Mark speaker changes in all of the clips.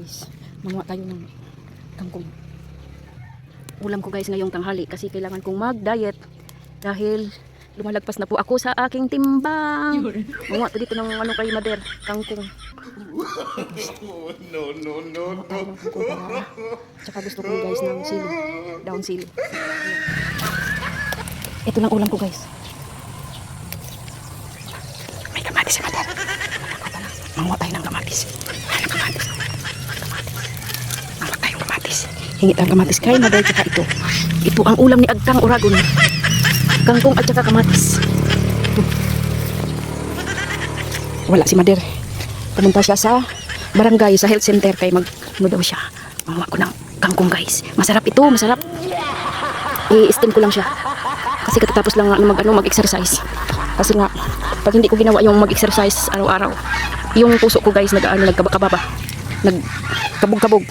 Speaker 1: guys, manguha tayo ng kangkong. Ulam ko guys ngayong tanghali kasi kailangan kong mag-diet dahil lumalagpas na po ako sa aking timbang. Manguha to dito ng ano kay Mader, kangkong.
Speaker 2: No.
Speaker 1: Tsaka gusto ko guys ng sili, down sili. Ito lang ulam ko guys. May kamatis si Mader. Manguha tayo ng kamatis. Hingi tayong kamatis kay Mader tsaka ito. Ito ang ulam ni Agtang Oragon. Kangkong at tsaka kamatis. Wala si Mader. Pumunta siya sa barangay, sa health center kay ano daw siya. Manguha ko ng kangkong guys. Masarap ito, masarap. I-steam ko lang siya. Kasi katatapos lang mag-exercise. Kasi nga, pag hindi ko ginawa yung mag-exercise araw-araw, yung puso ko guys nagkababa. Nagkabog-kabog.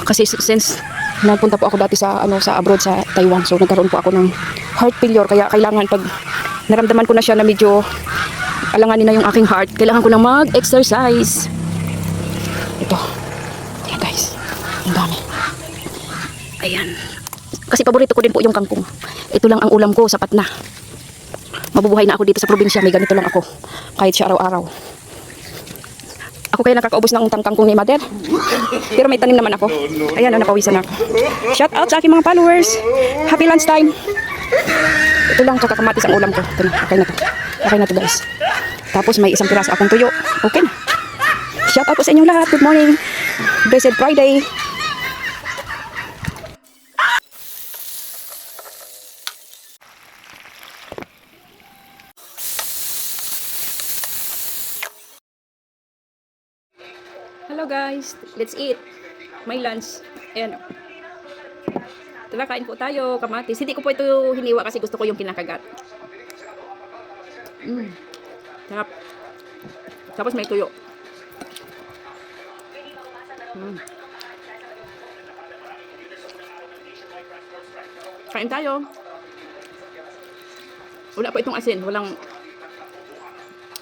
Speaker 1: Kasi since napunta po ako dati sa abroad sa Taiwan, so nagkaroon po ako ng heart failure, kaya kailangan pag naramdaman ko na siya na medyo alanganin na yung aking heart, kailangan ko na mag-exercise. Ito. Ayan guys. Ang dami. Ayan. Kasi paborito ko din po yung kangkong. Ito lang ang ulam ko, sapat na. Mabubuhay na ako dito sa probinsya, may ganito lang ako. Kahit siya araw-araw. Ako kaya nakakaubos ng kangkong ni Mader. Pero may tanim naman ako. Ayan, napawisan ako. Shout out sa aking mga followers. Happy lunchtime. Ito lang, tsaka kamatis ang ulam ko. Ito na, okay na to. Okay na to guys. Tapos may isang piraso akong tuyo. Okay na. Shout out po sa inyong lahat. Good morning. Blessed Friday. Hello guys, let's eat. May lunch. Ayan o. Tara, kain po tayo, kamatis. Hindi ko po ito hiniwa kasi gusto ko yung kinakagat. Sarap. Tapos may tuyo. Kain tayo. Wala po itong asin, walang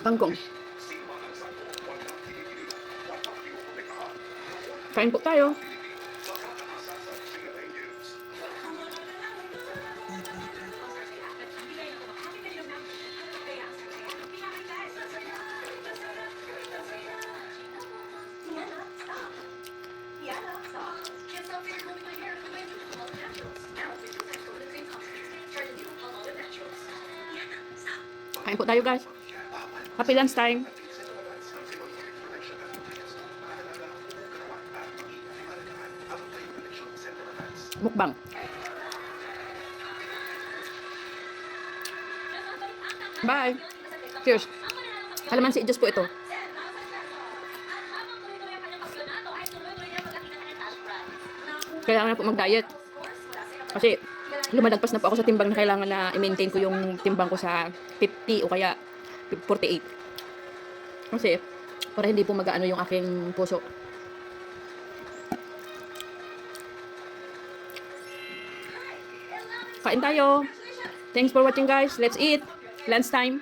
Speaker 1: kangkong. Kain po tayo. Kain po tayo guys. Happy lunch time. Mukbang. Bye. Cheers. Kalamansi juice po ito. Kailangan na po mag-diet. Kasi lumalagpas na po ako sa timbang na kailangan na i-maintain ko yung timbang ko sa 50 o kaya 48. Kasi para hindi po mag-ano yung aking puso. Kain tayo. Thanks for watching guys. Let's eat. Lunch time.